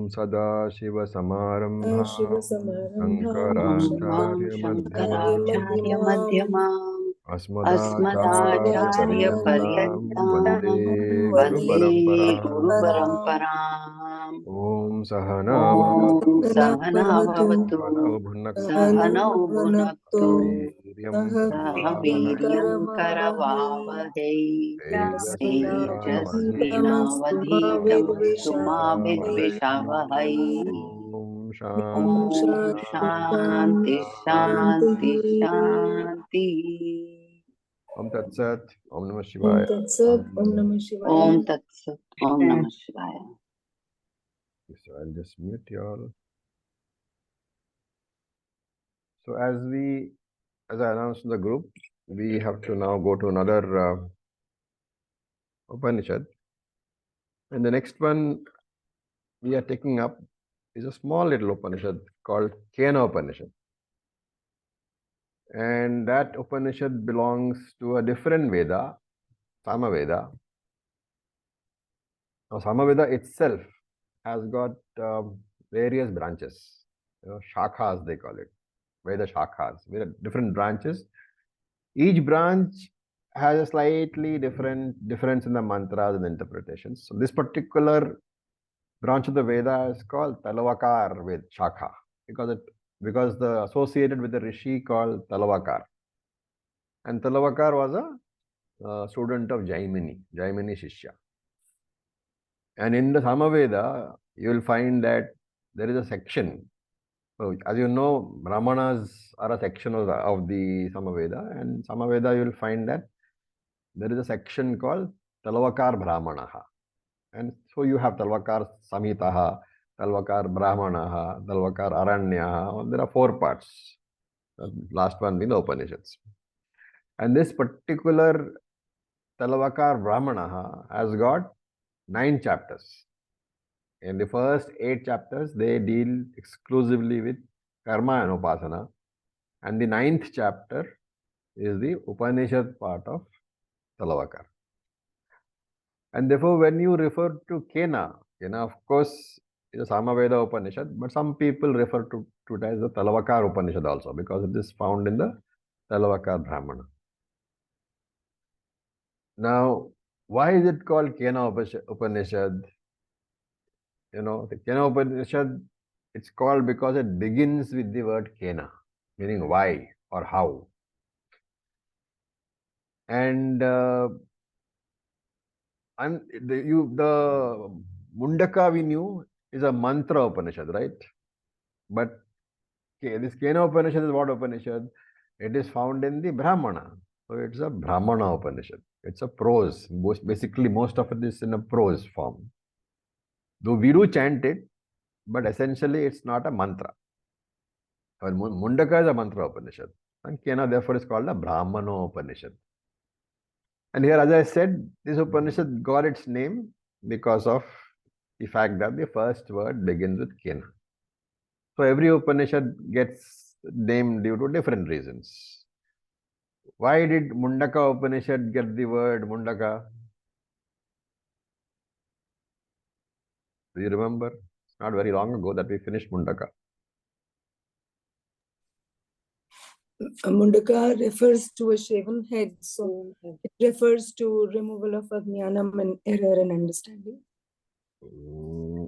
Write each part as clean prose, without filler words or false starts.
Sadaşiva Samaramdham Om Shankaracharya Madhyamam Asmadacharya Paryantam Vande Guru Paramparam. Om Sahana Om Sahana Bhavatu Sahana Bhunaktu Saha Viryam Karavavahai Tejasvinavadhitamastu Ma Vidvishavahai. Om Shanti Shanti Shanti. Om Tat Sat, Om Namah Om Shivaya. Tatsat, Om Namah Shivaya. Om Tatsat, Om Namah Shivaya. So I'll just mute you all. So as I announced in the group, we have to now go to another Upanishad. And the next one we are taking up is a small little Upanishad called Kenopanishad. And that Upanishad belongs to a different Veda, Samaveda. Now, Samaveda itself has got various branches, shakhas they call it, Veda shakhas, different branches. Each branch has a slightly difference in the mantras and interpretations. So this particular branch of the Veda is called Talavakar with Shakha because the associated with the rishi called Talavakar. And Talavakar was a student of Jaimini Shishya. And in the Samaveda, you will find that there is a section. So, as you know, Brahmanas are a section of the Samaveda, and Samaveda you will find that there is a section called Talavakar Brahmanaha. And so you have Talvakar Samhitaha, Talvakar Brahmanaha, Talvakar Aranyaha. There are 4 parts. The last one being the Upanishads. And this particular Talvakar Brahmanaha has got 9 chapters. In the first 8 chapters, they deal exclusively with Karma and Upasana. And the 9th chapter is the Upanishad part of Talavakar. And therefore, when you refer to Kena, of course, is a Samaveda Upanishad, but some people refer to it as the Talavakar Upanishad also, because it is found in the Talavakar Brahmana. Now, why is it called Kena Upanishad? The Kena Upanishad, it's called because it begins with the word Kena, meaning why or how. And the Mundaka we knew is a mantra Upanishad, right? But this Kena Upanishad is what Upanishad? It is found in the Brahmana. So it's a Brahmana Upanishad. It's a prose. Basically, most of it is in a prose form. Though we do chant it, but essentially it's not a mantra. Mundaka is a mantra Upanishad. And Kena therefore is called a Brahmana Upanishad. And here, as I said, this Upanishad got its name because of the fact that the first word begins with Kena. So every Upanishad gets named due to different reasons. Why did Mundaka Upanishad get the word Mundaka? Do you remember? It's not very long ago that we finished Mundaka. Mundaka refers to a shaven head, so it refers to removal of ajnanam and error and understanding.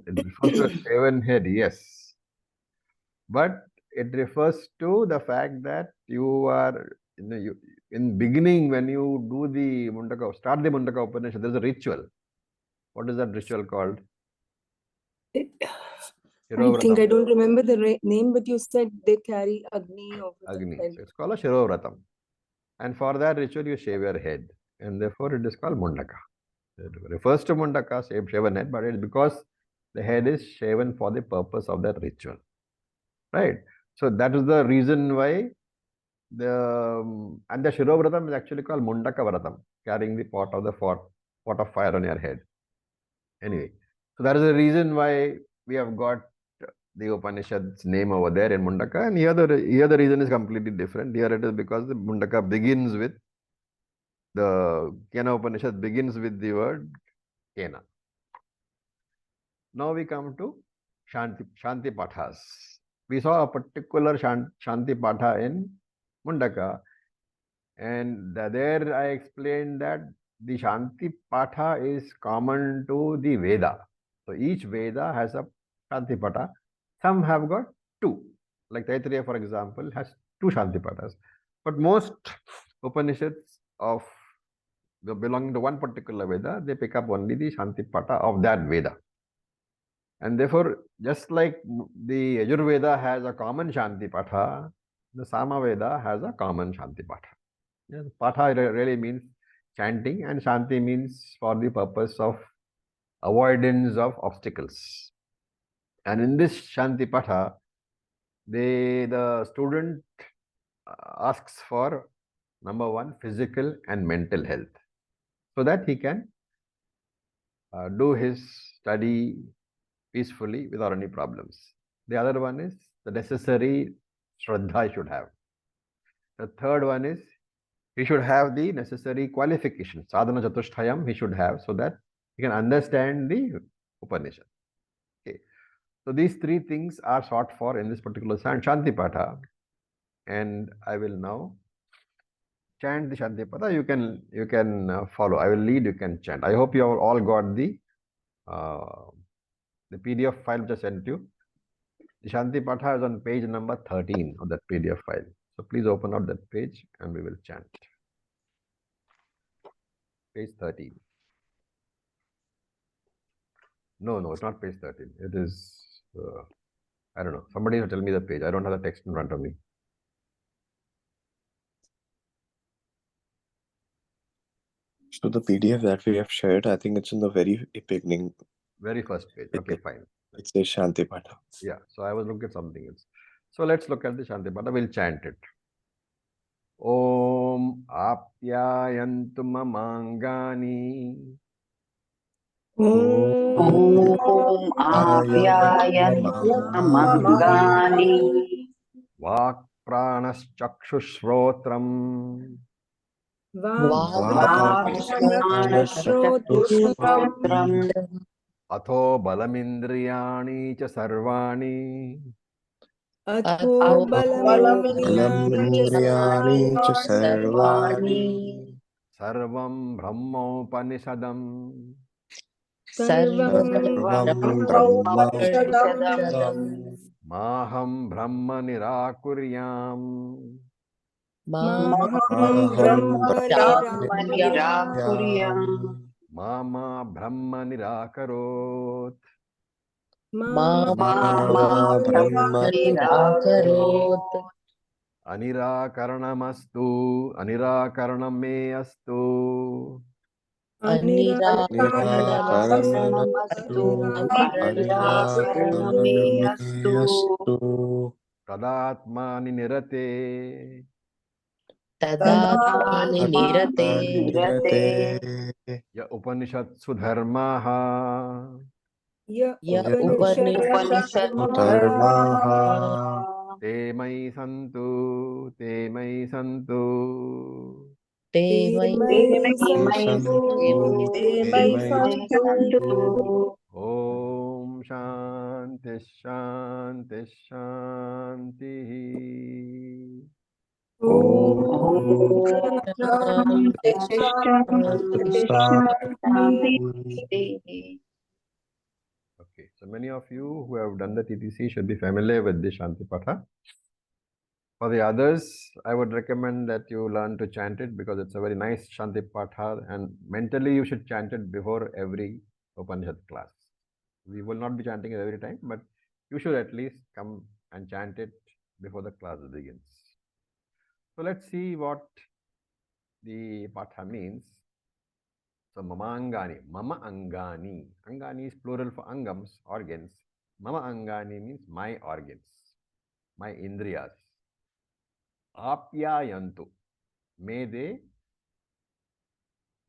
It refers to a shaven head, yes. But it refers to the fact that you are, in beginning when you do the Mundaka, start the Mundaka Upanishad, there is a ritual. What is that ritual called? I think I don't remember the name, but you said they carry Agni over Agni. the head. So it's called a Shirovratam. And for that ritual, you shave your head. And therefore, it is called Mundaka. It refers to Mundaka, shaven head, but it's because the head is shaven for the purpose of that ritual. Right? So that is the reason why the Shirovratam is actually called Mundaka Vratam, carrying the pot of fire on your head. Anyway, so that is the reason why we have got the Upanishad's name over there in Mundaka, and here the reason is completely different. Here it is because the Mundaka begins with the Kena Upanishad begins with the word Kena. Now we come to Shanti Pathas. We saw a particular Shanti Patha in Mundaka, and there I explained that the Shanti Patha is common to the Veda. So each Veda has a Shanti Patha. Some have got two. Like Taittiriya, for example, has two Shanti Pathas. But most Upanishads of belonging to one particular Veda, they pick up only the Shanti Patha of that Veda. And therefore, just like the Yajurveda has a common Shanti Patha, the Samaveda has a common Shanti Patha. Yeah, Patha really means chanting, and Shanti means for the purpose of avoidance of obstacles. And in this Shanti Patha, the student asks for number one, physical and mental health, so that he can do his study peacefully without any problems. The other one is the necessary Shraddha he should have. The third one is he should have the necessary qualifications. Sadhana Chatusthayam he should have, so that he can understand the Upanishad. Okay. So these three things are sought for in this particular Shanti Patha. And I will now chant the Shanti Patha. You can follow. I will lead, you can chant. I hope you have all got the PDF file which I sent you. The Shanti Patha is on page number 13 of that PDF file. So please open up that page and we will chant. Page 13. No, it's not page 13. It is, I don't know. Somebody will tell me the page. I don't have the text in front of me. So the PDF that we have shared, I think it's in the very beginning. Very first page. Okay, fine. It says Shanti Patha. Yeah, so I was looking at something else. So let's look at the Shanti Patha. We'll chant it. Om Apyayantu Mamangani. Om Apyayantu Mangani. Vak Pranaschakshushrotram. Vākprāṇaśචakṣuśrotram. Atho Balamindriyani cha Sarvani. Atho Balamindriyani cha sarvani. Sarvam Brahmopanishadam. Sarvam Brahmopanishadam. Maham Brahma Nirakuryam. Maham Brahma Nirakuryam. Mama Brahma Nirakarot. Mama Mama Brahma Nirakarot. Anirakarnamastu. Anirakaranam me astu. Nirakaranamastu. Nirakaranam me astu. Tadatmani nirate. Tadatmani nirate. Ya Upanishatsu dharmaha. Ya Upanishadhu Dharmaha. Te mai santu. Te mai santu. Om Shanti Shanti Shanti. Okay, so many of you who have done the TTC should be familiar with the Shanti Patha. For the others, I would recommend that you learn to chant it because it's a very nice Shanti Patha, and mentally you should chant it before every Upanishad class. We will not be chanting it every time, but you should at least come and chant it before the class begins. So let's see what the Patha means. So Mama Angani, Mama Angani. Angani is plural for Angams, organs. Mama Angani means my organs, my Indriyas. Apyayantu, may they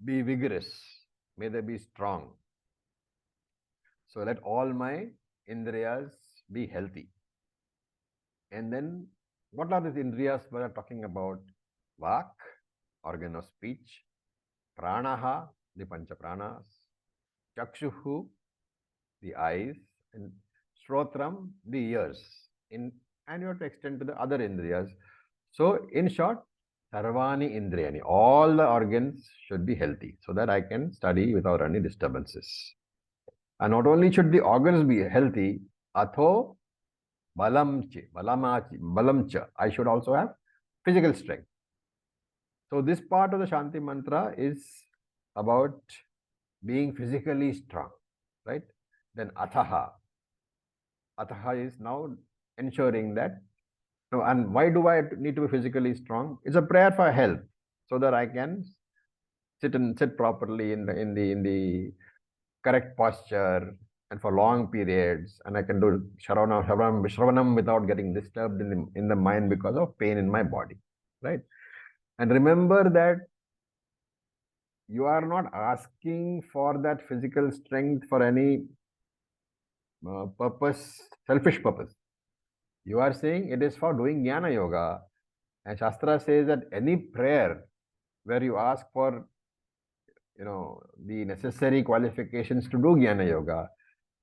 be vigorous, may they be strong. So let all my Indriyas be healthy. And then what are these Indriyas we are talking about? Vak, organ of speech. Pranaha, the Pancha Pranas. Chakshuhu, the eyes. And Shrotram, the ears, and you have to extend to the other indriyas. So, in short, Sarvani Indriyani, all the organs should be healthy so that I can study without any disturbances. And not only should the organs be healthy, Atho Balamcha, I should also have physical strength. So, this part of the Shanti mantra is about being physically strong, right? Then Athaha. Athaha is now ensuring that. No, and why do I need to be physically strong? It's a prayer for health, so that I can sit properly in the correct posture and for long periods, and I can do shravanam without getting disturbed in the mind because of pain in my body, right? And remember that you are not asking for that physical strength for any purpose, selfish purpose. You are saying it is for doing jnana yoga, and Shastra says that any prayer where you ask for the necessary qualifications to do jnana yoga,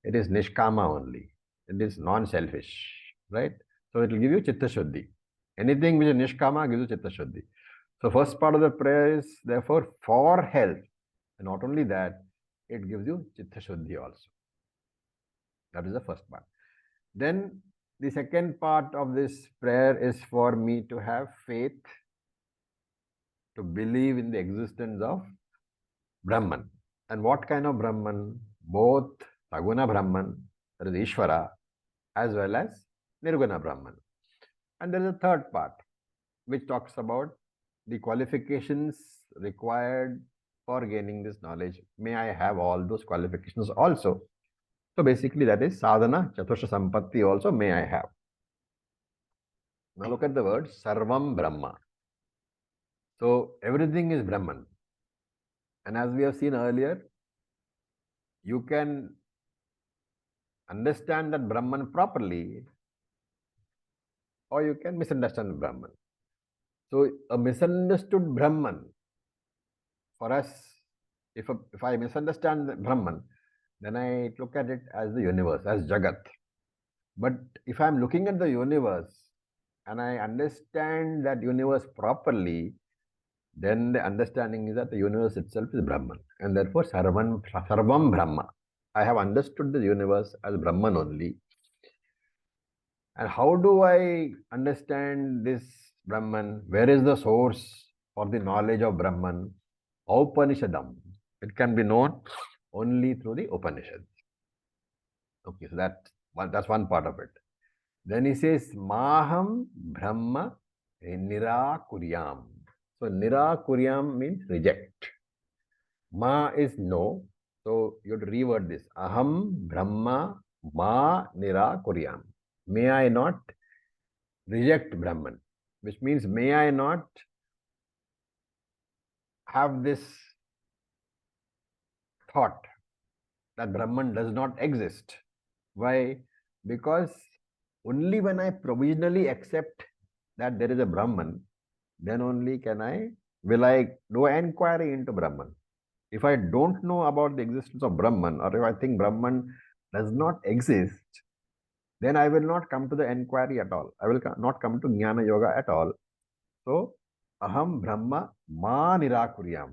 it is nishkama only. It is non-selfish, right? So it will give you chitta shuddhi. Anything which is nishkama gives you chitta shuddhi. So first part of the prayer is therefore for health. And not only that, it gives you chitta shuddhi also. That is the first part. Then the second part of this prayer is for me to have faith, to believe in the existence of Brahman. And what kind of Brahman? Both Saguna Brahman, that is Ishvara, as well as Nirguna Brahman. And there is a third part which talks about the qualifications required for gaining this knowledge. May I have all those qualifications also? So basically that is sadhana, chatusha sampatti also may I have. Now look at the word Sarvam Brahma. So everything is Brahman. And as we have seen earlier, you can understand that Brahman properly, or you can misunderstand Brahman. So a misunderstood Brahman, for us, if I misunderstand the Brahman, then I look at it as the universe, as Jagat. But if I'm looking at the universe and I understand that universe properly, then the understanding is that the universe itself is Brahman. And therefore, Sarvam Brahma. I have understood the universe as Brahman only. And how do I understand this Brahman? Where is the source for the knowledge of Brahman? Upanishadam. It can be known only through the Upanishads. Okay, so that's one part of it. Then he says, Maham Brahma Nirakuryam. So Nirakuryam means reject. Ma is no. So you have to reword this. Aham Brahma Ma Nirakuryam. May I not reject Brahman, which means may I not have this thought that Brahman does not exist. Why? Because only when I provisionally accept that there is a Brahman, then only will I do an inquiry into Brahman. If I don't know about the existence of Brahman, or if I think Brahman does not exist, then I will not come to the inquiry at all. I will not come to Jnana Yoga at all. So, Aham Brahma Ma Nirakuryam.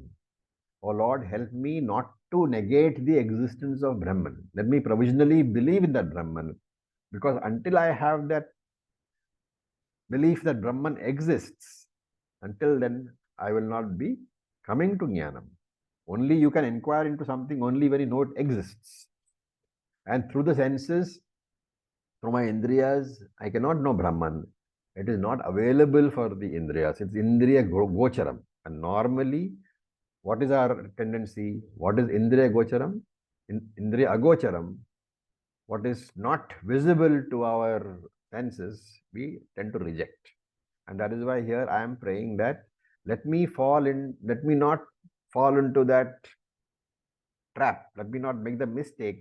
Oh Lord, help me not to negate the existence of Brahman. Let me provisionally believe in that Brahman. Because until I have that belief that Brahman exists, until then I will not be coming to Jnanam. Only you can inquire into something only when you know it exists. And through the senses, through my indriyas, I cannot know Brahman. It is not available for the indriyas. It's indriya gocharam. And normally, what is our tendency? What is indriya gocharam? Indriya agocharam. What is not visible to our senses, we tend to reject. And that is why here I am praying that let me not fall into that trap. Let me not make the mistake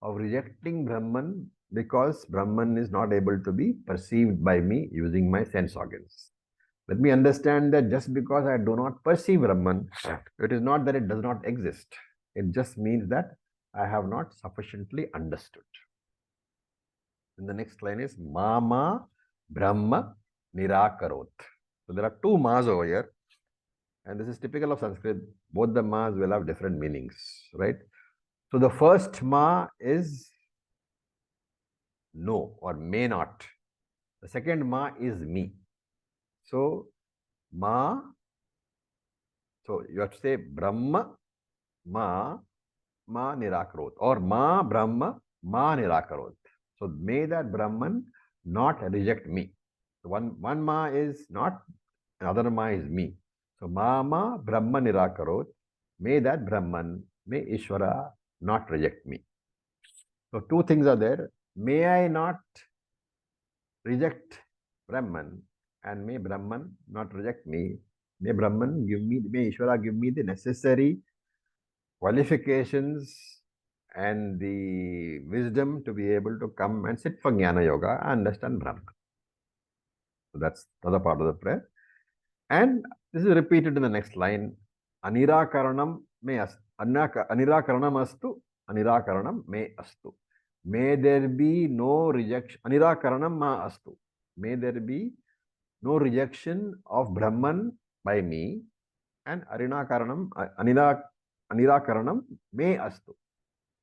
of rejecting Brahman because Brahman is not able to be perceived by me using my sense organs. Let me understand that just because I do not perceive Brahman, it is not that it does not exist. It just means that I have not sufficiently understood. And the next line is Mama Brahma Nirakarot. So there are two Mas over here. And this is typical of Sanskrit. Both the Mas will have different meanings, right? So the first Ma is no or may not. The second Ma is me. So Ma, so you have to say Brahma Ma Nirakarot or Ma Brahma Ma Nirakarot. So may that Brahman not reject me. So one Ma is not, another Ma is me. So Ma Brahma Nirakarot. May that Brahman, may Ishvara not reject me. So two things are there. May I not reject Brahman, and may Brahman not reject me. May Brahman give me, may Ishvara give me the necessary qualifications and the wisdom to be able to come and sit for Jnana Yoga and understand Brahman. So that's the other part of the prayer. And this is repeated in the next line. Anirakaranam me astu. Anirakaranam astu. Anirakaranam me astu. May there be no rejection. Anirakaranam ma astu. May there be no rejection of Brahman by me. And Anirakaranam me astu.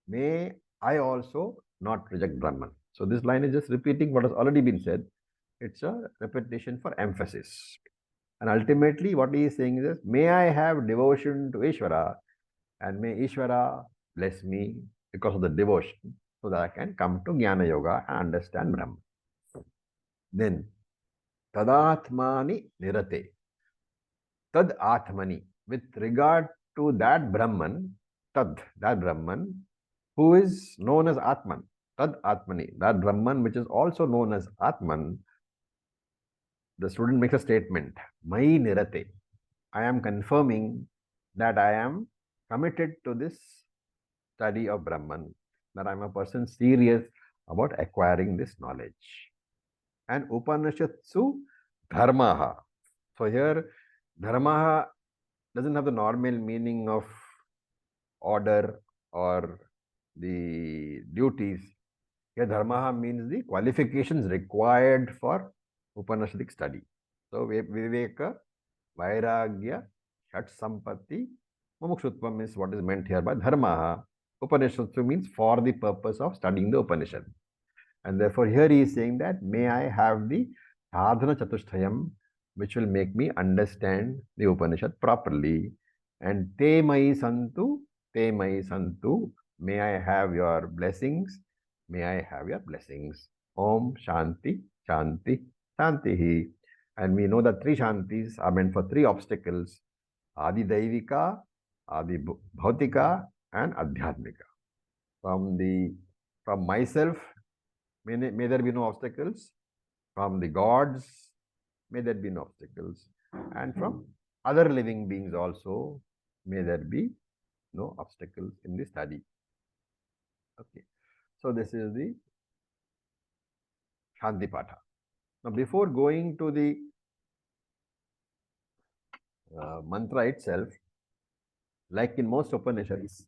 May I also not reject Brahman. So this line is just repeating what has already been said. It's a repetition for emphasis. And ultimately what he is saying is, may I have devotion to Ishvara and may Ishvara bless me because of the devotion so that I can come to Jnana Yoga and understand Brahman. Then, Tadatmani Nirate. Tad Atmani. With regard to that Brahman, Tad, that Brahman, who is known as Atman. Tad Atmani. That Brahman which is also known as Atman. The student makes a statement. Mai Nirate. I am confirming that I am committed to this study of Brahman, that I am a person serious about acquiring this knowledge. And Upanishadsu Dharmaha. So here, Dharmaha doesn't have the normal meaning of order or the duties. Here, Dharmaha means the qualifications required for Upanishadic study. So, Viveka, Vairagya, Shat Sampatti, Mumukshutvam is what is meant here by Dharma. Upanishadsu means for the purpose of studying the Upanishad. And therefore, here he is saying that may I have the Sadhana Chatusthayam, which will make me understand the Upanishad properly. And Te Mai Santu, may I have your blessings, may I have your blessings. Om Shanti, Shanti, Shantihi. And we know that three Shantis are meant for three obstacles: Adi Daivika, Adi Bhautika, and Adhyatmika. From myself, may there be no obstacles. From the gods, may there be no obstacles. And from other living beings also, may there be no obstacles in the study. Okay. So this is the Shanti Patha. Now, before going to the mantra itself, like in most Upanishads,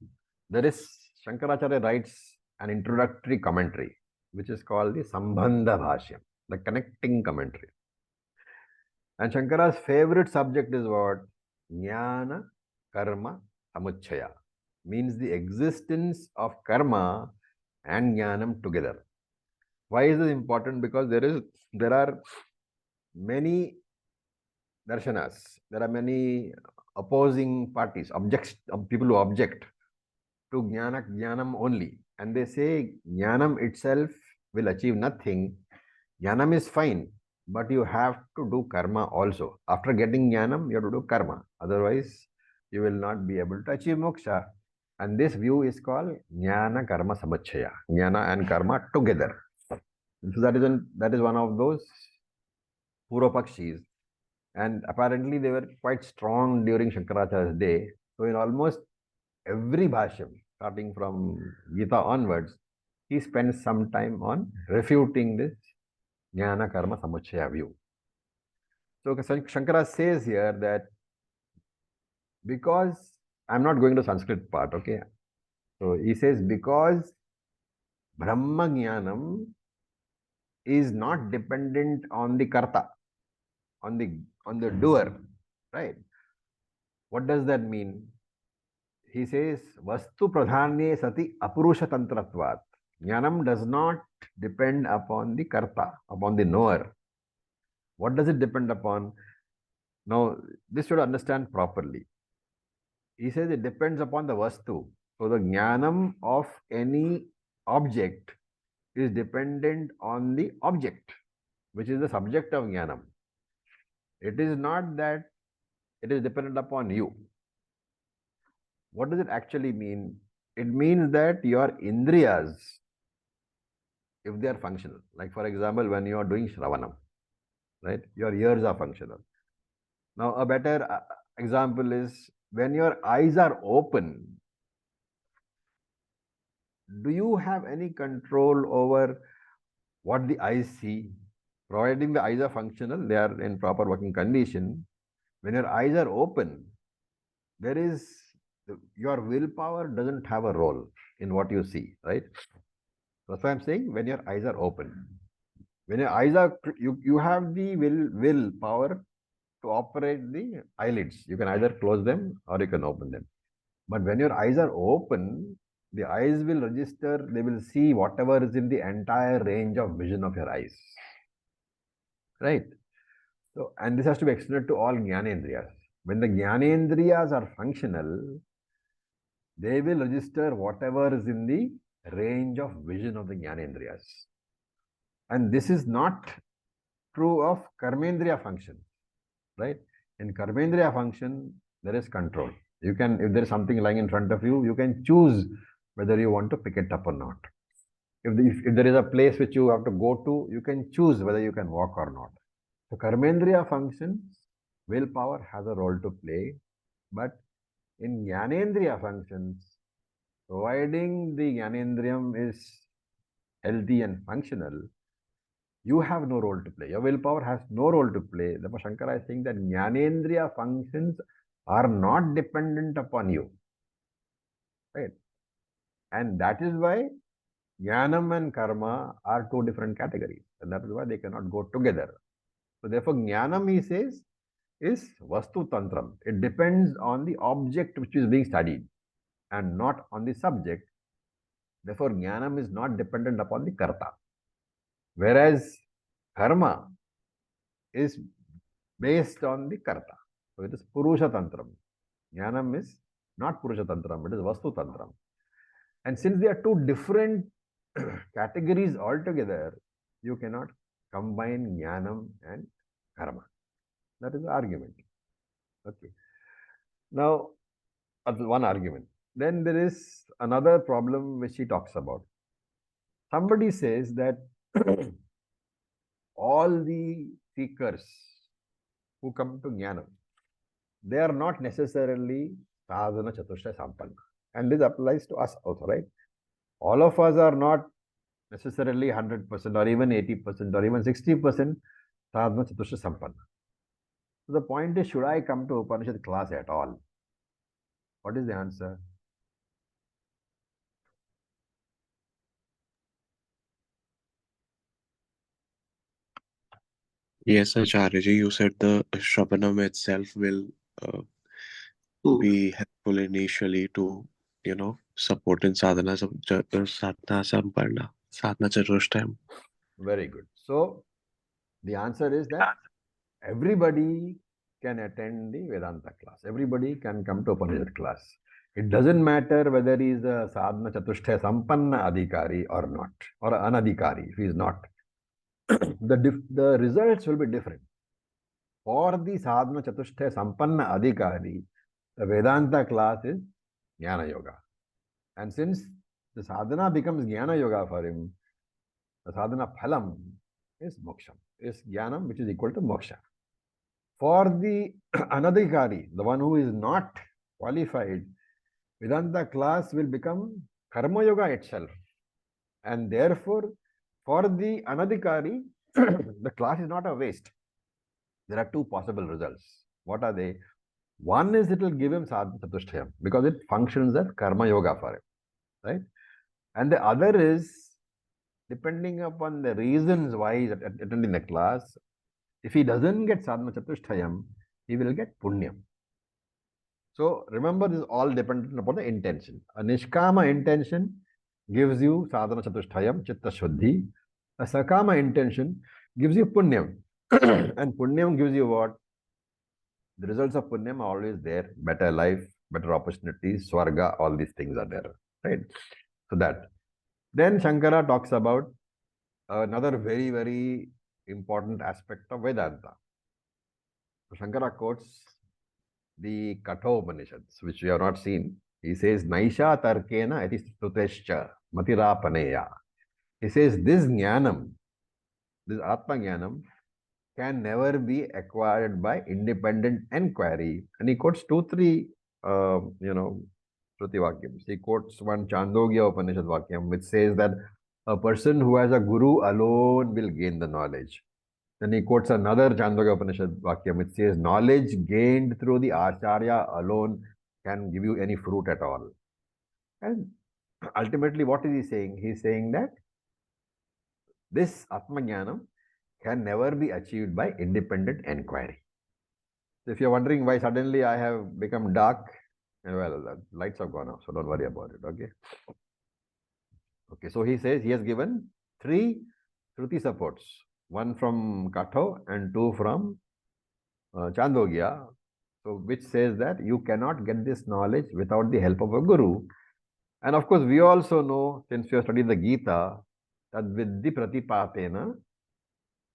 there is Shankaracharya writes an introductory commentary, which is called the Sambandha Bhashyam, the connecting commentary. And Shankara's favorite subject is what? Jnana Karma Samuchaya, means the existence of karma and jnanam together. Why is this important? Because there are many darshanas, there are many opposing parties, people who object to jnanam only. And they say jnanam itself will achieve nothing. Jnanam is fine, but you have to do karma also. After getting jnanam, you have to do karma. Otherwise, you will not be able to achieve moksha. And this view is called jnana karma samuchaya. Jnana and karma together. So that is one of those Purvapakshis. And apparently they were quite strong during Shankaracharya's day. So in almost every bhashyam, starting from Gita onwards, he spends some time on refuting this Jnana Karma Samuchaya view. So Shankara says here that because, I'm not going to Sanskrit part, okay. So he says because Brahma Jnanam is not dependent on the karta, on the doer, right? What does that mean? He says, Vastu pradhanye sati apurusha tantratvat. Jnanam does not depend upon the karta, upon the knower. What does it depend upon? Now, this should understand properly. He says it depends upon the vastu. So the jnanam of any object is dependent on the object, which is the subject of jnanam. It is not that it is dependent upon you. What does it actually mean? It means that your indriyas, if they are functional, like for example, when you are doing shravanam, right? Your ears are functional. Now, a better example is when your eyes are open, do you have any control over what the eyes see? Providing the eyes are functional, they are in proper working condition. When your eyes are open, there is your willpower doesn't have a role in what you see, right? That's why I'm saying when your eyes are open. When your eyes are, you have the will power to operate the eyelids. You can either close them or you can open them. But when your eyes are open, the eyes will register, they will see whatever is in the entire range of vision of your eyes. Right? So, and this has to be extended to all jnanendriyas. When the jnanendriyas are functional, they will register whatever is in the range of vision of the jnanendriyas. And this is not true of karmendriya function, right? In karmendriya function, there is control. You can, if there is something lying in front of you, you can choose whether you want to pick it up or not. If there is a place which you have to go to, you can choose whether you can walk or not. So karmendriya functions, willpower has a role to play, but in jnanendriya functions, providing the jnanendriyam is healthy and functional, you have no role to play. Your willpower has no role to play. Therefore, Shankara is saying that jnanendriya functions are not dependent upon you. Right? And that is why jnanam and karma are two different categories. And that is why they cannot go together. So therefore, jnanam, he says, is vastu tantram. It depends on the object which is being studied and not on the subject. Therefore, jnanam is not dependent upon the karta. Whereas karma is based on the karta. So it is purusha tantram. Jnanam is not purusha tantram, it is vastu tantram. And since they are two different categories altogether, you cannot combine jnanam and karma. That is the argument. Okay. Now, that's one argument. Then there is another problem which he talks about. Somebody says that all the seekers who come to jnanam, they are not necessarily sadhana chatushtaya sampanna. And this applies to us also, right? All of us are not necessarily 100% or even 80% or even 60% sadhana chatushtaya sampanna. So the point is, should I come to Upanishad class at all? What is the answer? Yes, Acharya ji, you said the Shravanam itself will be helpful initially to, support in sadhana sampanna, sadhana chatushtayam. Very good. So the answer is that everybody can attend the Vedanta class. Everybody can come to Upanishad class. It doesn't matter whether he is a sadhana chatushtaya sampanna adhikari or not, or anadhikari if he is not. The results will be different. For the sadhana chatushtaya sampanna adhikari, the Vedanta class is Jnana Yoga. And since the sadhana becomes Jnana Yoga for him, the sadhana phalam is moksha, is jnanam, which is equal to moksha. For the anadhikari, the one who is not qualified, Vedanta class will become karma yoga itself. And therefore, for the anadhikari, the class is not a waste. There are two possible results. What are they? One is it will give him sadhana chatushtayam because it functions as karma yoga for him, right? And the other is depending upon the reasons why he's attending the class, if he doesn't get sadhana chatushtayam, he will get punyam. So remember, this is all dependent upon the intention. A nishkama intention gives you sadhana chatushtayam, chitta shuddhi. A sakama intention gives you punyam. And punyam gives you what? The results of punyam are always there. Better life, better opportunities, swarga, all these things are there. Right? So that. Then Shankara talks about another very, very important aspect of Vedanta. So Shankara quotes the Kenopanishads, which we have not seen. He says, Naisha tarkena eti stutescha matirapaneya. He says, this jnanam, this Atma jnanam, can never be acquired by independent enquiry. And he quotes 2-3, Shruti Vakyams. He quotes one Chandogya Upanishad Vakyam, which says that a person who has a guru alone will gain the knowledge. Then he quotes another Chandogya Upanishad Vakyam, which says, knowledge gained through the Acharya alone can give you any fruit at all. And ultimately, what is he saying? He's saying that this Atmajnanam can never be achieved by independent enquiry. So if you're wondering why suddenly I have become dark, well, the lights have gone off, so don't worry about it, okay? Okay, so he says he has given 3 Shruti supports, 1 from Katho and 2 from Chandogya, so which says that you cannot get this knowledge without the help of a guru. And of course, we also know, since we have studied the Gita, that vidhi pratipatena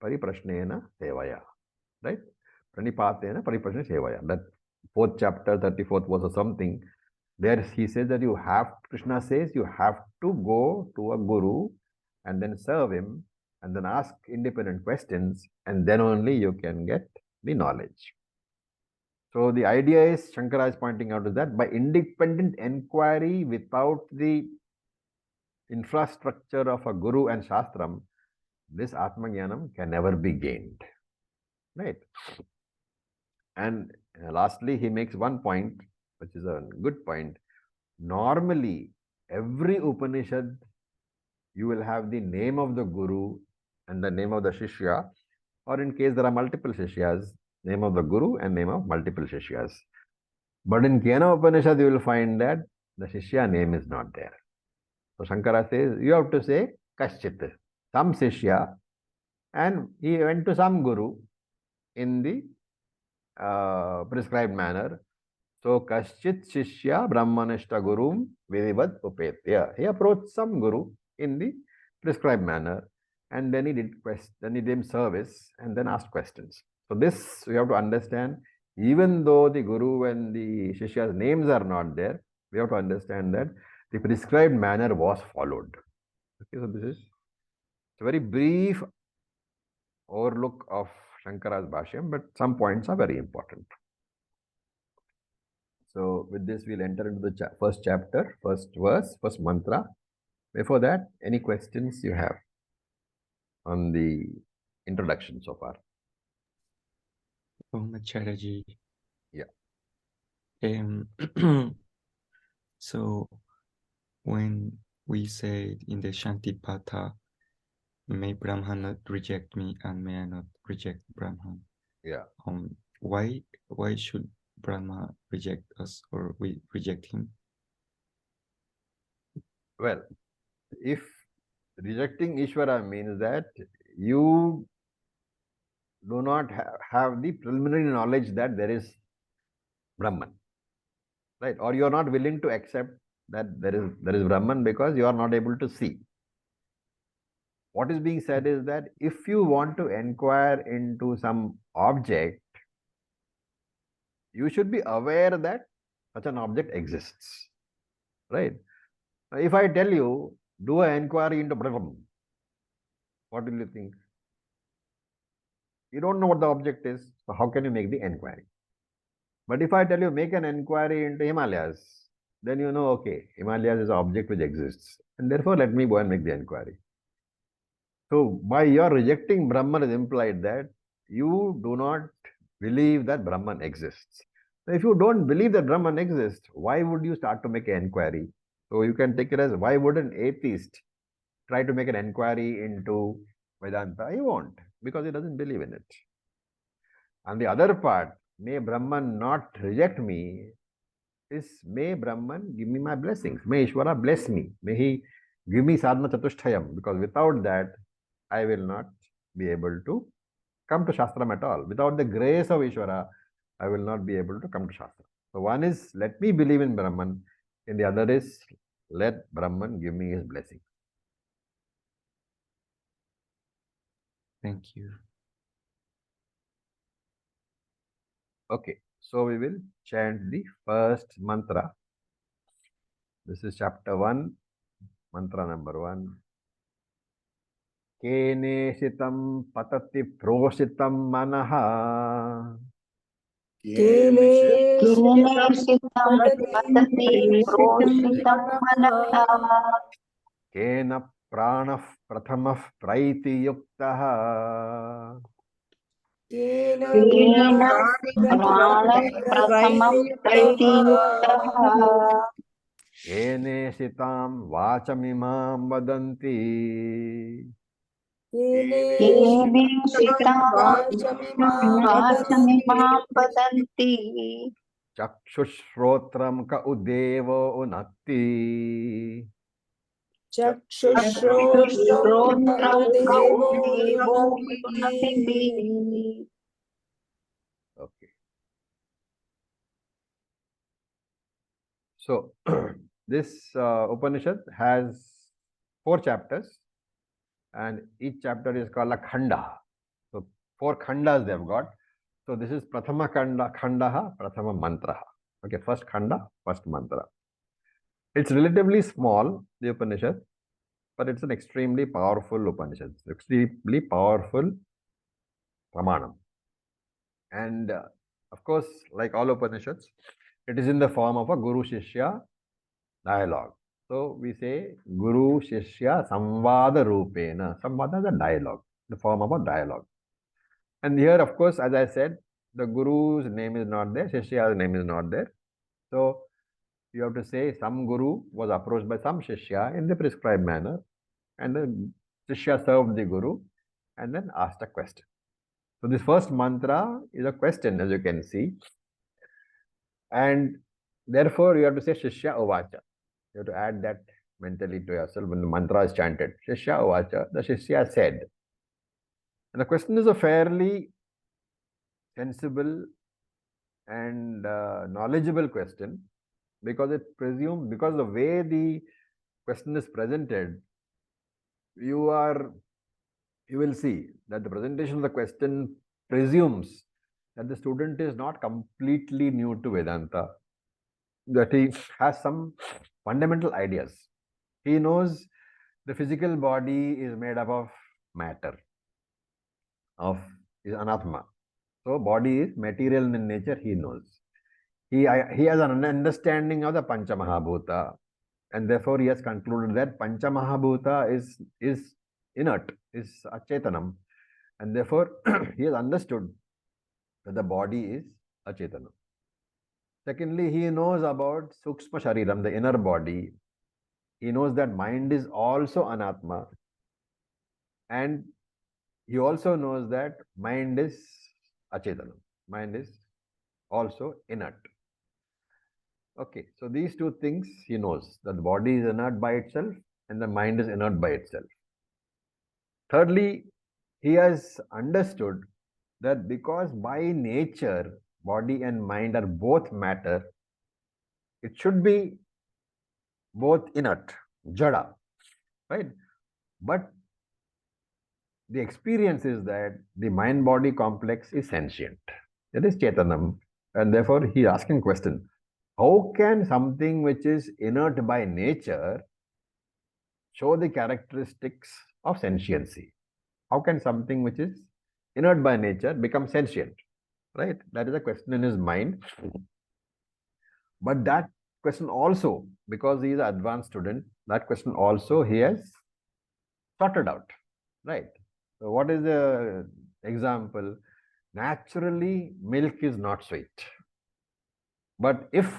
pariprashnena sevaya, right? Pranipatena pariprashnena sevaya. That 4th chapter, 34th verse or something, there he says that you have, Krishna says you have to go to a guru and then serve him and then ask independent questions, and then only you can get the knowledge. So the idea is, Shankara is pointing out, is that by independent enquiry without the infrastructure of a guru and shastram, this Atmajnanam can never be gained. Right? And lastly, he makes one point, which is a good point. Normally, every Upanishad, you will have the name of the guru and the name of the shishya, or in case there are multiple shishyas, name of the guru and name of multiple shishyas. But in Kenopanishad, you will find that the shishya name is not there. So Shankara says, you have to say Kaschit, some shishya, and he went to some guru in the prescribed manner. So Kaschit shishya brahmanishta gurum vidivad upetya. He approached some guru in the prescribed manner, and then he did service and then asked questions. So this we have to understand. Even though the guru and the shishya's names are not there, we have to understand that the prescribed manner was followed. Okay, so this is a very brief overlook of Shankara's Bhashyam, but some points are very important. So with this, we'll enter into the first chapter, first verse, first mantra. Before that, any questions you have on the introduction so far? Acharya ji. Yeah. So when we say in the Shantipatha, may Brahman not reject me and may I not reject Brahman. Yeah. Why should Brahma reject us or we reject him? Well, if rejecting Ishvara means that you do not have the preliminary knowledge that there is Brahman, right? Or you are not willing to accept that there is Brahman because you are not able to see. What is being said is that if you want to inquire into some object, you should be aware that such an object exists, right? If I tell you, do an inquiry into Brahman, what will you think? You don't know what the object is, so how can you make the inquiry? But if I tell you, make an inquiry into Himalayas, then you know, okay, Himalayas is an object which exists, and therefore let me go and make the inquiry. So by your rejecting Brahman is implied that you do not believe that Brahman exists. So if you don't believe that Brahman exists, why would you start to make an inquiry? So you can take it as, why would an atheist try to make an inquiry into Vedanta, he won't, because he doesn't believe in it. And the other part, may Brahman not reject me, is may Brahman give me my blessings. May Ishvara bless me. May he give me sadhana chatushtayam, because without that, I will not be able to come to Shastram at all. Without the grace of Ishvara, I will not be able to come to Shastra. So one is, let me believe in Brahman, and the other is, let Brahman give me his blessing. Thank you. Okay, so we will chant the first mantra. This is chapter 1, mantra number 1. Keneshitam patati proshitam manaha. केनेषितं पतति प्रोषितं मनः Kena pranah prathamah praiti yuktaha. केन प्राणः प्रथमः प्रैतियुक्तः Keneshitam vachamimam vadanti. केनेषितं वाचमिमां वदन्ति Chakshushrotram ka udevo unatti. श्रोत्रं कौदेवो विदुनति Okay. So, this Upanishad has 4 chapters, and each chapter is called a Khanda. So, 4 Khandas they have got. So, this is Prathama Khandaha, Prathama Mantraha. Okay, first Khanda, first mantra. It's relatively small, the Upanishad, but it's an extremely powerful Upanishad. It's extremely powerful Pramanam. And of course, like all Upanishads, it is in the form of a Guru Shishya dialogue. So we say Guru Shishya Samvada Rupena. Samvada is a dialogue, the form of a dialogue. And here, of course, as I said, the Guru's name is not there, Shishya's name is not there. So you have to say some Guru was approached by some Shishya in the prescribed manner, and the Shishya served the Guru and then asked a question. So this first mantra is a question, as you can see. And therefore, you have to say Shishya Ovacha. You have to add that mentally to yourself when the mantra is chanted. Shishya Ovacha, the Shishya said. And the question is a fairly sensible and knowledgeable question, because it presumes, because the way the question is presented, you will see that the presentation of the question presumes that the student is not completely new to Vedanta, that he has some fundamental ideas. He knows the physical body is made up of matter, is anatma. So body is material in nature, he knows. He has an understanding of the Pancha Mahabhuta, and therefore he has concluded that Pancha Mahabhuta is inert, is achetanam, and therefore he has understood that the body is achetanam. Secondly, he knows about Sukshma Shariram, the inner body. He knows that mind is also anatma, and he also knows that mind is achetanam. Mind is also inert. Okay, so these two things he knows, that the body is inert by itself and the mind is inert by itself. Thirdly, he has understood that because by nature body and mind are both matter, it should be both inert, jada, right? But the experience is that the mind-body complex is sentient. That is Chetanam. And therefore, he is asking question, how can something which is inert by nature show the characteristics of sentiency? How can something which is inert by nature become sentient? Right? That is a question in his mind. But that question also, because he is an advanced student, that question also he has sorted out. Right? So what is the example? Naturally, milk is not sweet. But if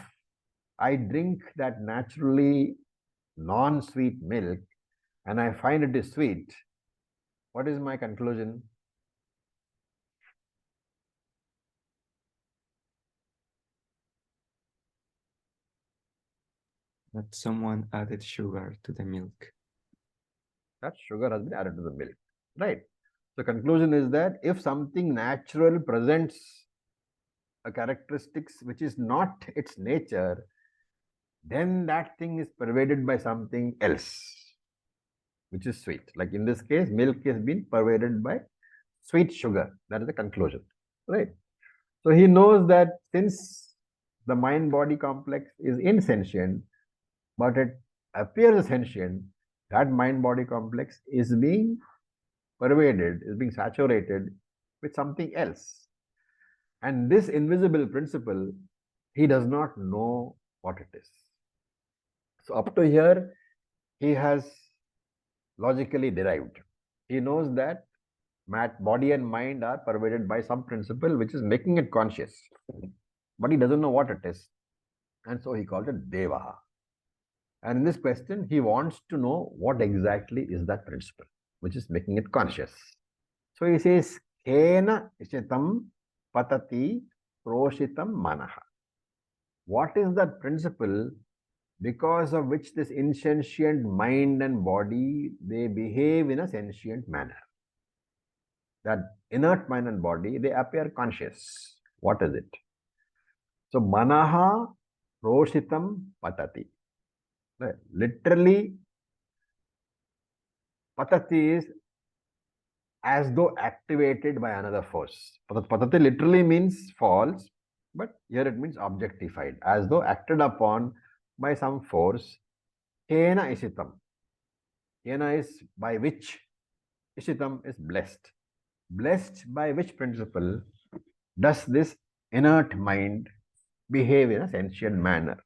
I drink that naturally non-sweet milk, and I find it is sweet, what is my conclusion? That someone added sugar to the milk. That sugar has been added to the milk, right? The conclusion is that if something natural presents a characteristics which is not its nature, then that thing is pervaded by something else, which is sweet. Like in this case, milk has been pervaded by sweet sugar. That is the conclusion, right? So he knows that since the mind-body complex is insentient, but it appears sentient, that mind-body complex is being pervaded, is being saturated with something else. And this invisible principle, he does not know what it is. So up to here, he has logically derived. He knows that body and mind are pervaded by some principle which is making it conscious, but he doesn't know what it is. And so he called it Devaha. And in this question, he wants to know what exactly is that principle which is making it conscious. So he says, Kena ishitam patati proshitam manaha. What is that principle because of which this insentient mind and body, they behave in a sentient manner? That inert mind and body, they appear conscious. What is it? So, manaha proshitam patati. Literally, patati is as though activated by another force. Patati literally means falls, but here it means objectified, as though acted upon by some force. Kena isitam. Kena is by which, isitam is blessed. Blessed by which principle does this inert mind behave in a sentient manner?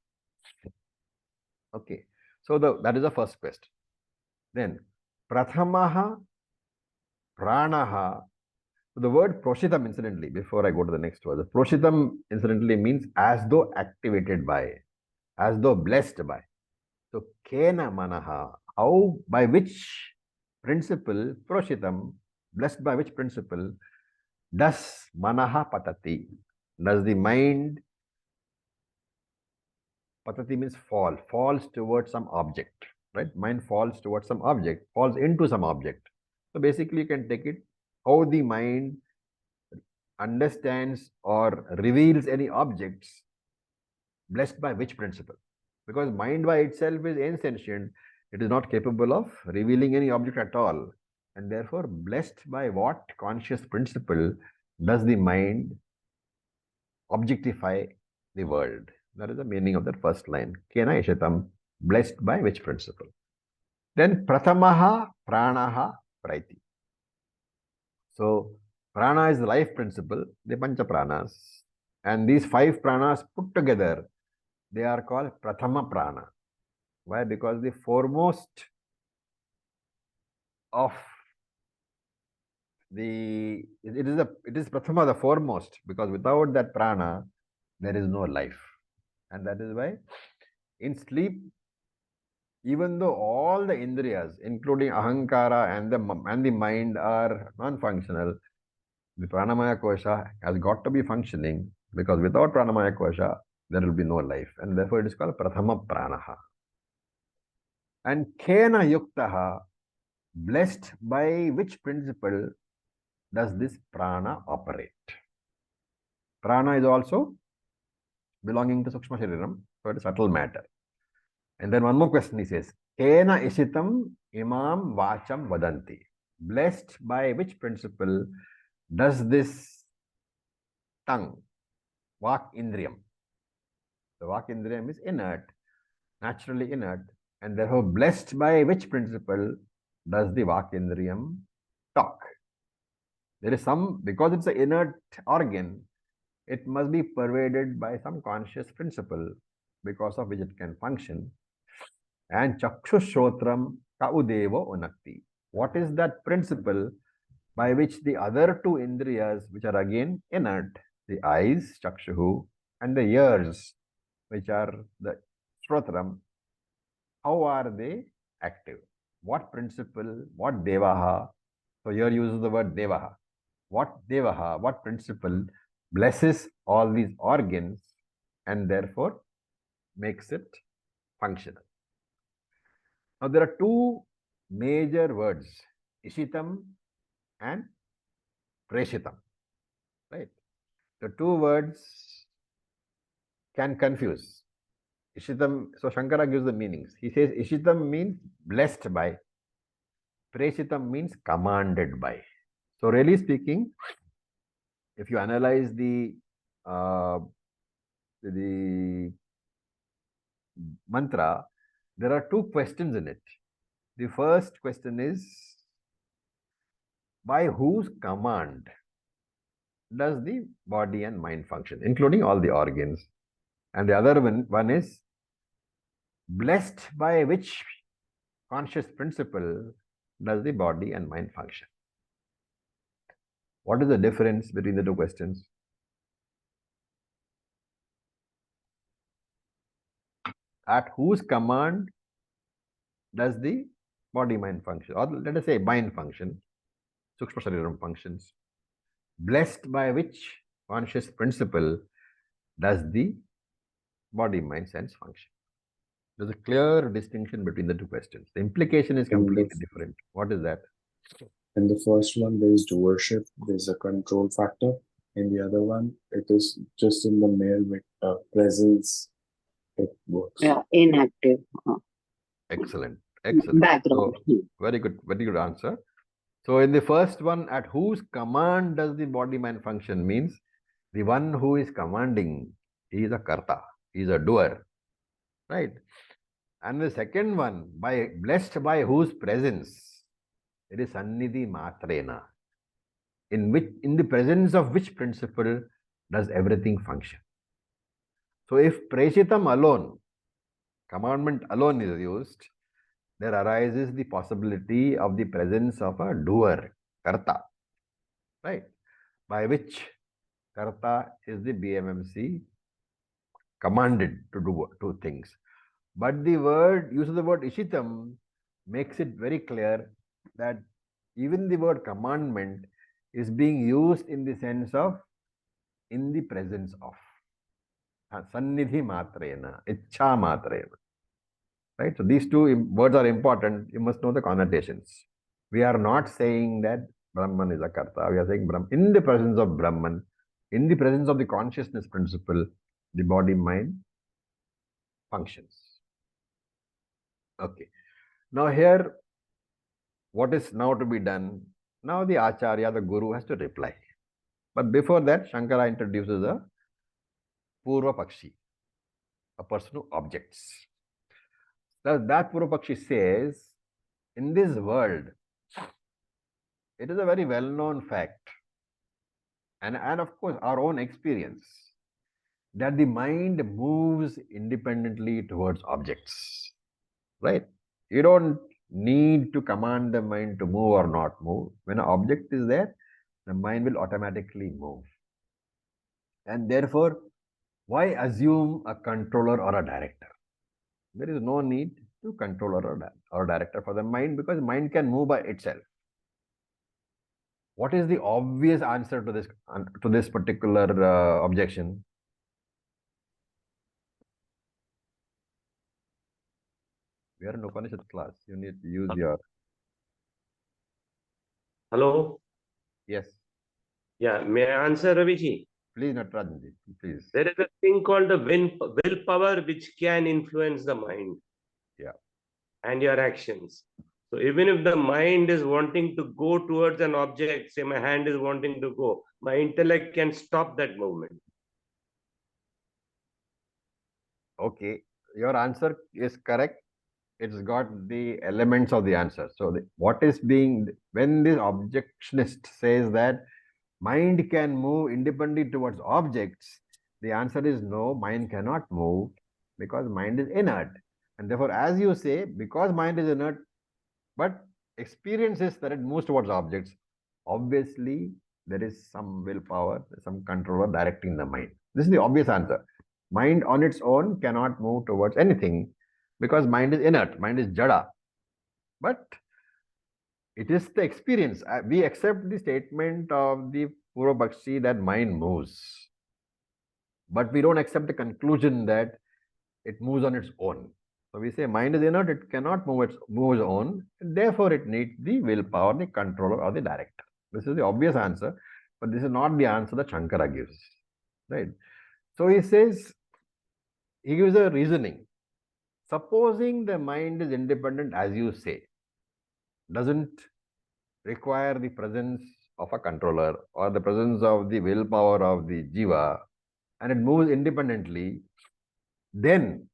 Okay, so that is the first question. Then, prathamaha pranaha. So the word proshitam, incidentally, before I go to the next word, the proshitam, incidentally, means as though activated by, as though blessed by. So, kena manaha, how, by which principle, proshitam, blessed by which principle, does manaha patati, does the mind, patati means falls towards some object, right? Mind falls towards some object, falls into some object. So basically, you can take it how the mind understands or reveals any objects, blessed by which principle? Because mind by itself is insentient, it is not capable of revealing any object at all. And therefore, blessed by what conscious principle does the mind objectify the world? That is the meaning of that first line. Kena ishatam, blessed by which principle? Then pratamaha pranaha praiti. So prana is the life principle, the pancha pranas. And these 5 pranas put together, they are called prathama prana. Why? Because the foremost of it is prathama, the foremost, because without that prana, there is no life. And that is why in sleep, even though all the indriyas, including ahankara and the mind, are non-functional, the pranamaya kosha has got to be functioning, because without pranamaya kosha, there will be no life. And therefore, it is called prathama pranaha. And kena yuktaha, blessed by which principle does this prana operate? Prana is also belonging to Sukshma Shariram, so it is subtle matter. And then one more question he says, Kena isitam imam vacham vadanti. Blessed by which principle does this tongue, vak indriyam? The vak indriyam is inert, naturally inert, and therefore blessed by which principle does the vak indriyam talk? There is some, because it's an inert organ, it must be pervaded by some conscious principle because of which it can function. And chakshushrotram kaudevo unakti. What is that principle by which the other 2 indriyas, which are again inert, the eyes, chakshuhu, and the ears, which are the shrotram, how are they active? what principle, what devaha. So here uses the word devaha. What devaha, what principle blesses all these organs and therefore makes it functional. Now there are two major words, Ishitam and Preshitam. Right? The two words can confuse. Ishitam, so Shankara gives the meanings. He says Ishitam means blessed by, Preshitam means commanded by. So really speaking, if you analyze the mantra, there are two questions in it. The first question is, by whose command does the body and mind function, including all the organs? And the other one is, blessed by which conscious principle does the body and mind function? What is the difference between the two questions? At whose command does the body mind function, or let us say mind function, Sukshma Shariram functions? Blessed by which conscious principle does the body mind sense function? There's a clear distinction between the two questions. The implication is completely different. What is that? In the first one, there is doership, there's a control factor. In the other one, it is just in the mere presence, it works. Yeah, inactive. Excellent. Excellent. Background. So, very good answer. So in the first one, at whose command does the body mind function, means the one who is commanding, he is a karta, he is a doer, right? And the second one, by blessed by whose presence, it is sannidhi matrena. In the presence of which principle does everything function? So if preshitam alone, commandment alone is used, there arises the possibility of the presence of a doer, karta, right? By which karta is the BMMC commanded to do two things. But the use of the word ishitam makes it very clear that even the word commandment is being used in the sense of in the presence of. Sannidhi matrena, ichcha matrena. Right? So these two words are important. You must know the connotations. We are not saying that Brahman is a karta. We are saying in the presence of Brahman, in the presence of the consciousness principle, the body-mind functions. Okay. Now here, what is now to be done? Now the Acharya, the Guru, has to reply. But before that, Shankara introduces a Purva Pakshi, a person who objects. That Purva Pakshi says, in this world, it is a very well-known fact, and of course our own experience, that the mind moves independently towards objects, right? You don't need to command the mind to move or not move. When an object is there, the mind will automatically move. And therefore, why assume a controller or a director? There is no need to controller or director for the mind, because mind can move by itself. What is the obvious answer to this particular objection? We are in Upanishad class. You need to use your... Hello? Yes. Yeah, may I answer, Raviji? Please, Natarajanji, please. There is a thing called the willpower which can influence the mind. Yeah. And your actions. So even if the mind is wanting to go towards an object, say my hand is wanting to go, my intellect can stop that movement. Okay, your answer is correct. It's got the elements of the answer. So what is being, when this objectionist says that mind can move independently towards objects, the answer is no, mind cannot move, because mind is inert. And therefore, as you say, because mind is inert, but experience is that it moves towards objects, obviously there is some willpower, some controller directing the mind. This is the obvious answer. Mind on its own cannot move towards anything, because mind is inert, mind is jada. But it is the experience. We accept the statement of the Purvabakshi that mind moves. But we don't accept the conclusion that it moves on its own. So we say mind is inert, it cannot move its own, and therefore it needs the willpower, the controller, or the director. This is the obvious answer, but this is not the answer that Shankara gives. Right? So he says, he gives a reasoning. Supposing the mind is independent, as you say, doesn't require the presence of a controller or the presence of the willpower of the jiva, and it moves independently, then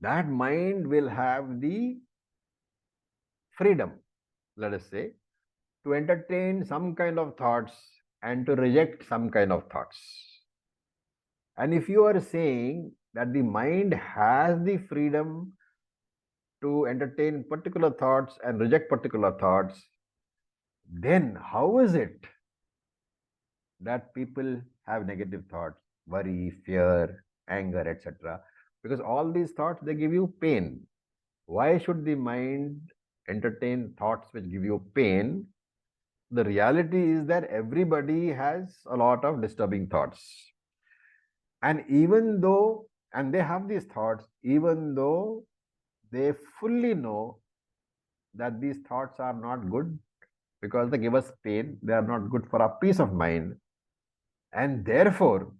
that mind will have the freedom, let us say, to entertain some kind of thoughts and to reject some kind of thoughts. And if you are saying that the mind has the freedom to entertain particular thoughts and reject particular thoughts, then how is it that people have negative thoughts, worry, fear, anger, etc.? Because all these thoughts, they give you pain. Why should the mind entertain thoughts which give you pain? The reality is that everybody has a lot of disturbing thoughts. And even though, and they have these thoughts, even though they fully know that these thoughts are not good because they give us pain, they are not good for our peace of mind. And therefore,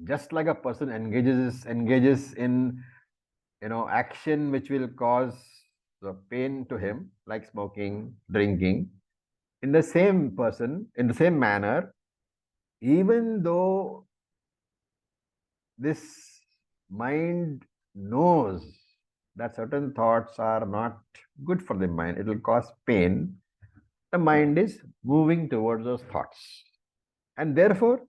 just like a person engages in action which will cause the pain to him, like smoking, drinking, in the same manner, even though this mind knows that certain thoughts are not good for the mind, it will cause pain, the mind is moving towards those thoughts. And therefore,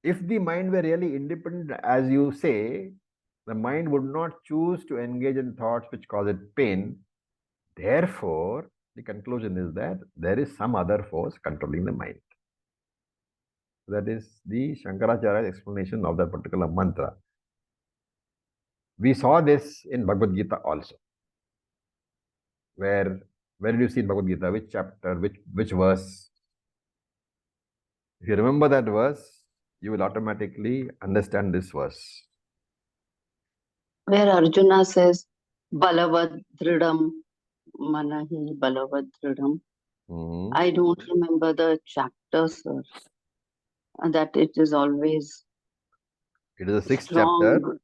if the mind were really independent, as you say, the mind would not choose to engage in thoughts which cause it pain. Therefore, the conclusion is that there is some other force controlling the mind. That is the Shankaracharya's explanation of that particular mantra. We saw this in Bhagavad Gita also. Where did you see in Bhagavad Gita? Which chapter? Which verse? If you remember that verse, you will automatically understand this verse. Where Arjuna says, Balavad Dridam Manahi Balavad Dridam. I don't remember the chapter, sir. That it is always. It is the sixth strong. chapter.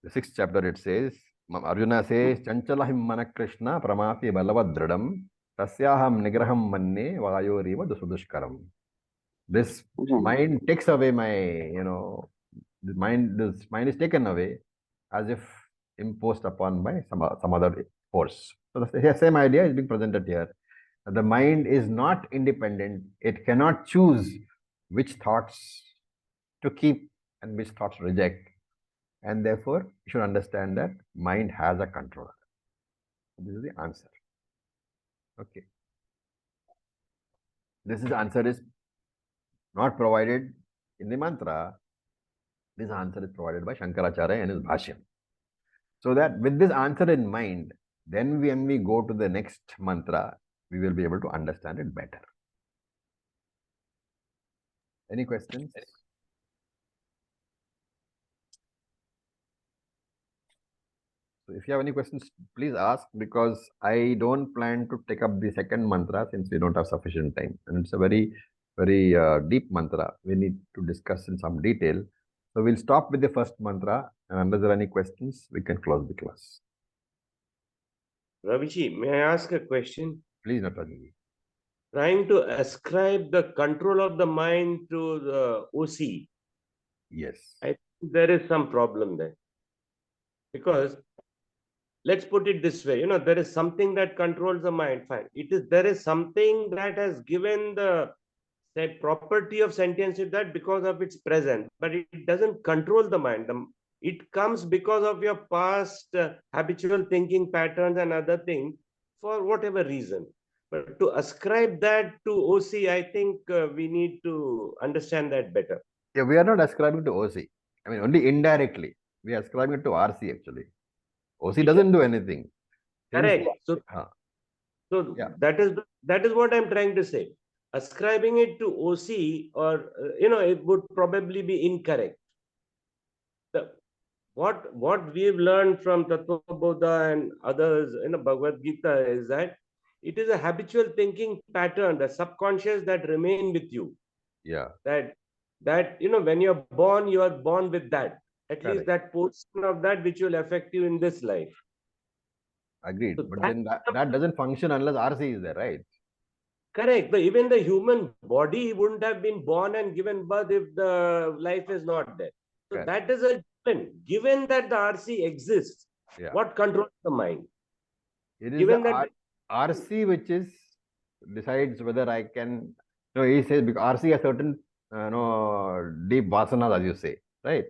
The sixth chapter, it says, Arjuna says, Chanchalahim mana Krishna pramapi balavad dridam tasyaham nigraham manne vayoriva dusudushkaram. This mind takes away my, this mind is taken away as if imposed upon by some other force. So the same idea is being presented here. The mind is not independent. It cannot choose which thoughts to keep and which thoughts to reject. And therefore, you should understand that mind has a controller. This is the answer. Okay. This answer is not provided in the mantra. This answer is provided by Shankaracharya in his Bhashyam. So that with this answer in mind, then when we go to the next mantra, we will be able to understand it better. Any questions? So if you have any questions, please ask, because I don't plan to take up the second mantra since we don't have sufficient time. And it's a very, very deep mantra. We need to discuss in some detail. So we'll stop with the first mantra, and unless there are any questions, we can close the class. Raviji, may I ask a question? Please, Nataraji. Trying to ascribe the control of the mind to the OC. Yes. I think there is some problem there. Because let's put it this way, there is something that controls the mind. Fine. There is something that has given the property of sentience to that because of its presence, but it doesn't control the mind. It comes because of your past habitual thinking patterns and other things for whatever reason. But to ascribe that to OC, I think we need to understand that better. Yeah, we are not ascribing to OC. I mean, only indirectly. We are ascribing it to RC actually. OC doesn't do anything. Correct. So, yeah. that is what I'm trying to say. Ascribing it to OC or it would probably be incorrect. What we've learned from Tattva Bodha and others in the Bhagavad Gita is that it is a habitual thinking pattern, the subconscious that remain with you. Yeah. That when you are born with that. At least that portion of that which will affect you in this life. Agreed. So but then that doesn't function unless RC is there, right? Correct. But even the human body wouldn't have been born and given birth if the life is not there. So that is a given. Given that the RC exists, what controls the mind? It is given the RC which decides whether I can. He says because RC has certain deep vasanas, as you say, right?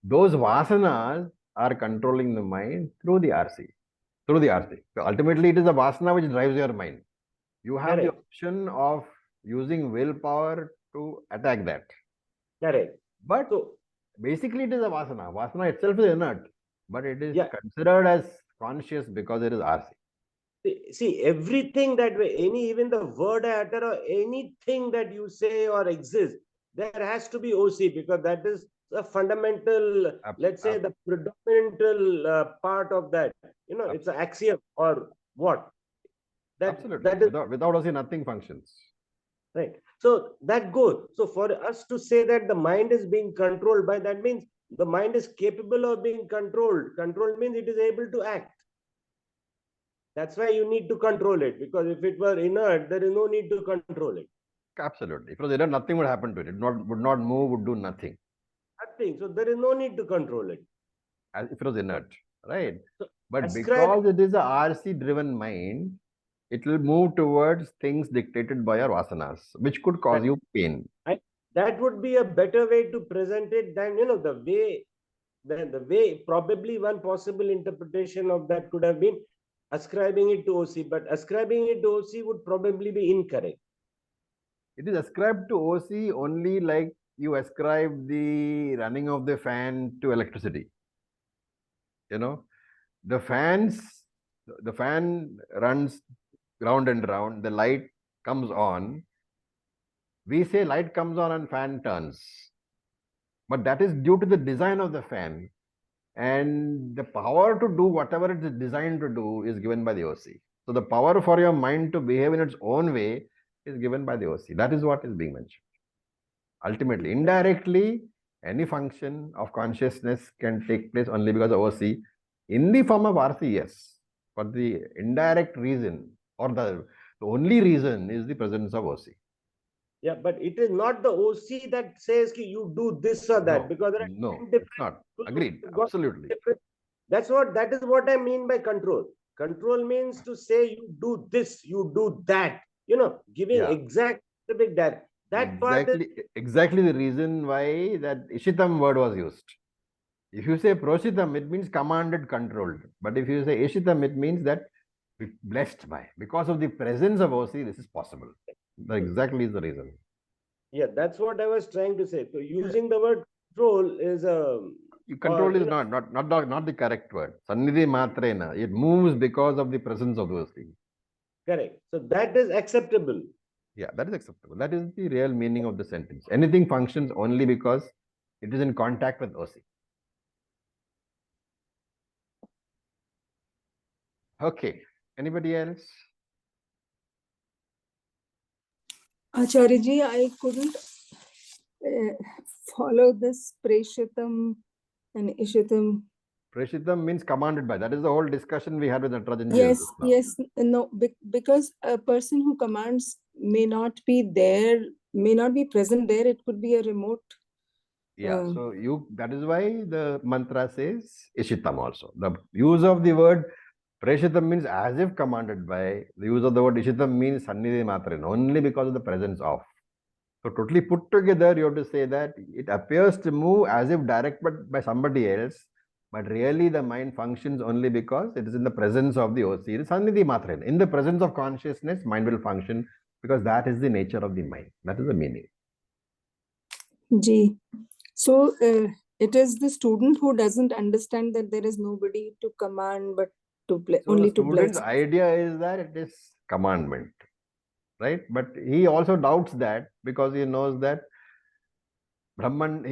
Those vasanas are controlling the mind through the RC. So ultimately, it is the vasana which drives your mind. You have the option of using willpower to attack that. Correct. But basically, it is a vasana. Vasana itself is inert, but it is considered as conscious because it is RC. See, everything that way, even the word I utter or anything that you say or exists, there has to be OC because that is a fundamental, let's say, the predominant part of that. It's an axiom or what? Absolutely. That is, without OC, nothing functions. Right. So that goes. So for us to say that the mind is being controlled by that means the mind is capable of being controlled. Controlled means it is able to act. That's why you need to control it, because if it were inert, there is no need to control it. Absolutely. If it was inert, nothing would happen to it. It would not move, would do nothing. Nothing. So there is no need to control it. As if it was inert, right? So but because it is a RC-driven mind, it will move towards things dictated by your vasanas, which could cause you pain. That would be a better way to present it than, the way probably one possible interpretation of that could have been ascribing it to OC, but ascribing it to OC would probably be incorrect. It is ascribed to OC only like you ascribe the running of the fan to electricity. The fan runs round and round, the light comes on. We say light comes on and fan turns. But that is due to the design of the fan. And the power to do whatever it is designed to do is given by the OC. So the power for your mind to behave in its own way is given by the OC. That is what is being mentioned. Ultimately, indirectly, any function of consciousness can take place only because of OC. In the form of RC, yes. But the indirect reason or the only reason is the presence of OC. Yeah, but it is not the OC that says you do this or that, because it's not. Agreed. Absolutely. That is what I mean by control. Control means to say you do this, you do that, giving exact specific that. Exactly the reason why that Ishitam word was used. If you say Proshitam, it means commanded, controlled. But if you say Ishitam, it means that blessed by. Because of the presence of OC, this is possible. That exactly is the reason. Yeah, that's what I was trying to say. So using the word control is control is not the correct word. Sannidhi matrena. It moves because of the presence of those things. Correct. So that is acceptable. Yeah, that is acceptable. That is the real meaning of the sentence. Anything functions only because it is in contact with OC. Okay. Anybody else? Acharya, I couldn't follow this Preshitam and Ishitam. Preshitam means commanded by. That is the whole discussion we had with Natarajan. Yes, no, because a person who commands may not be there, may not be present there. It could be a remote. Yeah, so that is why the mantra says Ishitam also. The use of the word Preshitam means as if commanded by. The use of the word Ishitam means Sannidhi Matrin, only because of the presence of. So totally put together, you have to say that it appears to move as if directed by somebody else, but really the mind functions only because it is in the presence of the OC. It is Sannidhi Matrin. In the presence of consciousness, mind will function because that is the nature of the mind. That is the meaning. Ji. So It is the student who doesn't understand that there is nobody to command but to play, So only the to bless. student's idea is that it is commandment, right? But he also doubts that because he knows that Brahman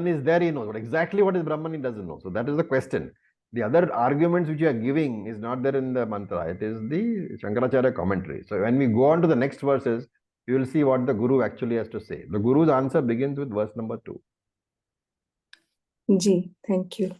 is there, he knows. But exactly what is Brahman, he doesn't know. So that is the question. The other arguments which you are giving is not there in the mantra. It is the Shankaracharya commentary. So when we go on to the next verses, you will see what the Guru actually has to say. The Guru's answer begins with verse number 2. Ji, thank you.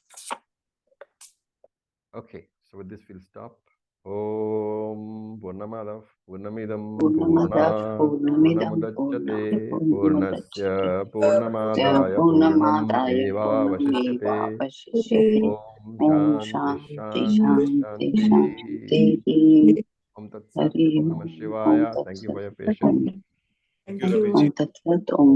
Okay, so with this we'll stop. Om Purnamadav Purnamidam Purnamadav Purnamidam Purnamudachyate Purnamudachyate Purnasya Purnamadaya Purnam Purnamadaya Eva Purnameva Vasishyate Vasishyate. Om Om Shanti Shanti Shanti Shanti Shanti. Shanti. Om Tat Sat. Hari Om Namah Om. Om Shivaya. Tat Thank you Sat. for your patience. Thank Thank you, you. Raviji. Om Tat Sat. Om